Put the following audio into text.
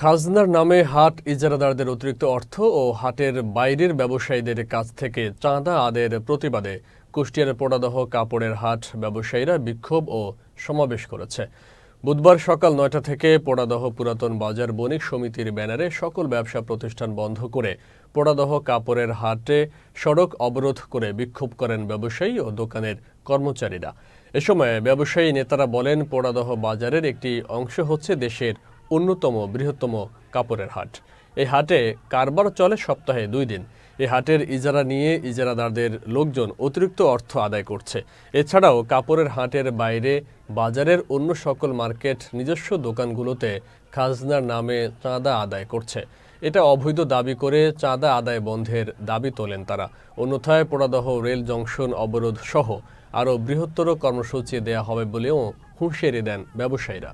খাজনার নামে হাট ইজারাদারদের অতিরিক্ত অর্থ ও হাটের বাইরের ব্যবসায়ীদের কাছ থেকে চাঁদা আদায়ের প্রতিবাদে কুষ্টিয়ার পোড়াদহ কাপড়ের হাট ব্যবসায়ীরা বিক্ষোভ ও সমাবেশ করেছে। বুধবার সকাল ৯টা থেকে পোড়াদহ পুরাতন বাজার বণিক সমিতির ব্যানারে সকল ব্যবসা প্রতিষ্ঠান বন্ধ করে পোড়াদহ কাপড়ের হাটে সড়ক অবরোধ করে বিক্ষোভ করেন ব্যবসায়ী ও দোকানের কর্মচারীরা। এ সময় ব্যবসায়ী নেতারা বলেন, পোড়াদহ বাজারের একটি অংশ হচ্ছে দেশের অন্যতম বৃহত্তম কাপড়ের হাট। এই হাটে কারবার চলে সপ্তাহে 2 দিন। এই হাটের ইজারা নিয়ে ইজারাদারদের লোকজন অতিরিক্ত অর্থ আদায় করছে। এছাড়াও কাপড়ের হাটের বাইরে বাজারের অন্য সকল মার্কেট নিজস্ব দোকানগুলোতে খাজনার নামে চাঁদা আদায় করছে। এটা অবৈধ দাবি করে চাঁদা আদায় বন্ধের দাবি তোলেন তারা। অন্যথায় পোড়াদহ রেল জংশন অবরোধ সহ আরও বৃহত্তর কর্মসূচি দেয়া হবে বলেও হুঁশিয়ারি দেন ব্যবসায়ীরা।